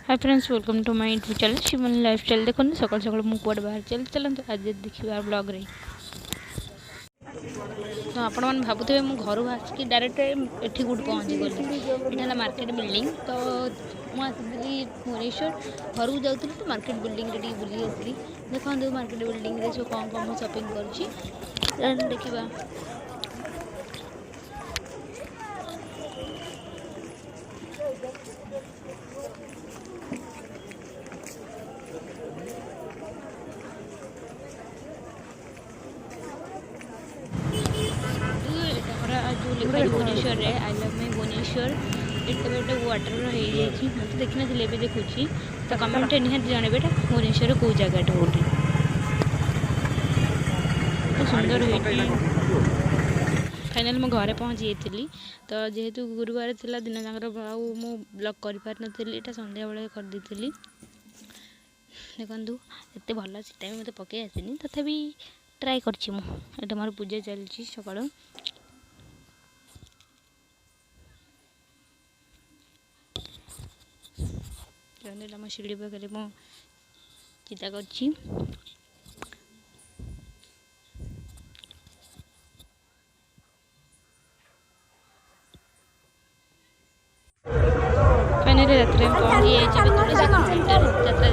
Hi friends welcome to my YouTube channel Shivan lifestyle. देखो सकाल सकाल मुझे कुआडे बाहर चलते आज देखिए ब्लॉग रे। तो आपण मैंने भावुवे मुझे घर आसिक डायरेक्ट एटी गोटे पहुँची गली। यहाँ मार्केट बिल्डिंग तो मुझे भुवनेश्वर घर को जाऊँगी तो मार्केट बिल्डिंग रे बुली आसली। देखो मार्केट बिल्डिंग रे सब कौन कौन शॉपिंग कर देखा। जो लिखा भुवनेश्वर रे आई लव माय भुवनेश्वर इट गोटे वाटर हो मत देखी ना देखुची तो कमेंट निहाती जनइबे भुवनेश्वर कौ जगह गोटे सुंदर हो। फाइनाल मो घरे पहुँची जाइली तो जेहेतु गुरुवार थिला दिन जाकर मु ब्लॉग कर पार नथिली एटा संध्या बेले कर देथिली। देखंतु एते भल सीटा भी मते पके आसीनी तथापि ट्राई करछि मु। एटा मोर पूजा चलछि सकाळो। जने सीढ़ी पाखे मु चिता करछि। फाइनली रात में पहुंची जाइए तुलसी सेंटर यात्रा।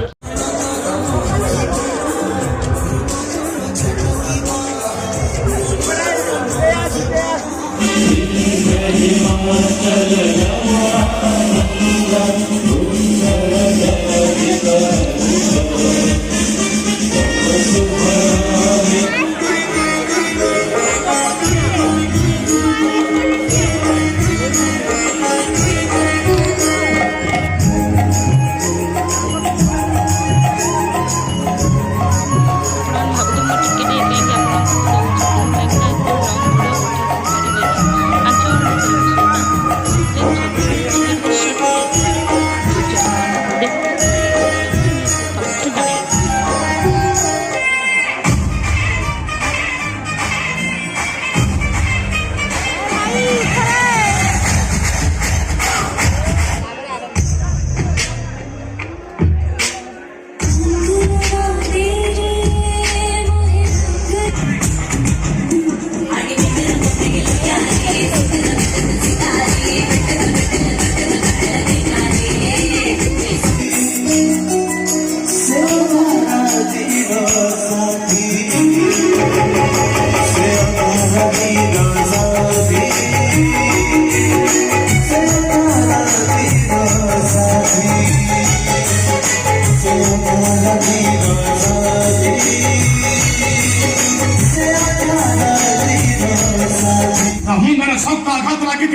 सत्ताघात लगी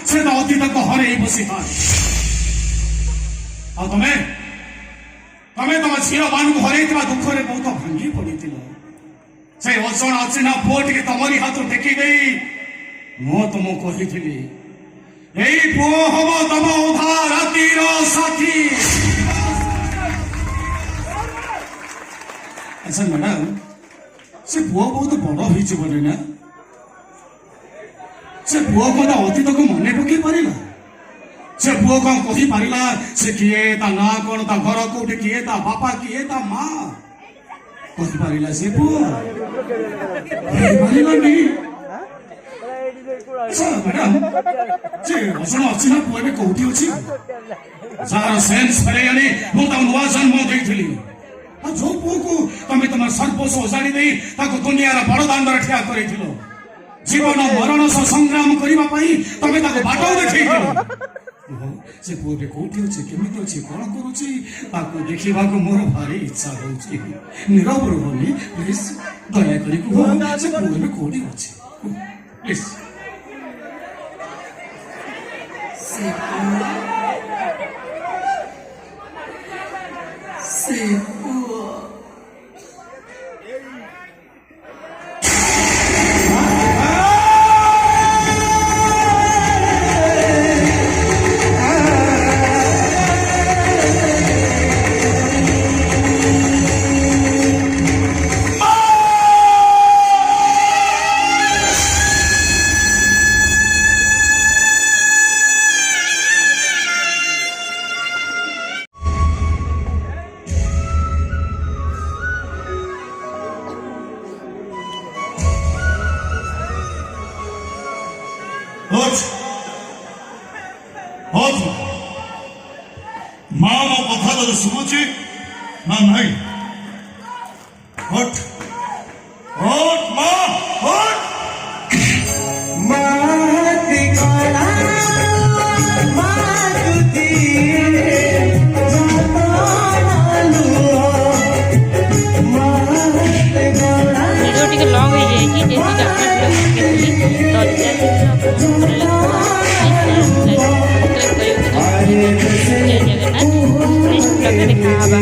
से अतीत को हरे बसी था तुम्हें तुम्हें तुम झील मान को हर दुख में बहुत भांगी पड़ी से अजण अचिना पुओ टे तमरी हाथ टेकी दे मु तुमको कही यही पुओ हम तम उधा रातिर साथी। अच्छा मैडम से पुओ बहुत बड़ हो ना से पुओ कदा अतीत को मन पकई पारा से पुओ कौन कही पारा से किए ता ना कौन ता घर कौटे किए ता बापा किए ता माँ कही पारा से पुओ मैडम से अजण अचिना पुओ भी कौटी अच्छी जार सेन्स फेरई आनी मुझे नुआ जन्म देती जो पुओ को तुम्हें तुम सर्वस्व उजाड़ी दे दुनिया बड़ दाण्ड ठिया कर जीवन मरण सह संग्राम करने तमें बाट देख से पुओटे कौटी अच्छे केमी अच्छे कौन करुच्ची देखा मोर भारी इच्छा हो नीरव रुहनी प्लीज दयाकोरी कह से पुओ कौटी अच्छे प्लीज। माँ मो कथा तो शुणुची ना नहीं हट हट माँ हट वीडियो टी लंग हो जाए जेहेतु आपन जय जगन्नाथ नेक्स्ट ब्लॉग में देखा हवा।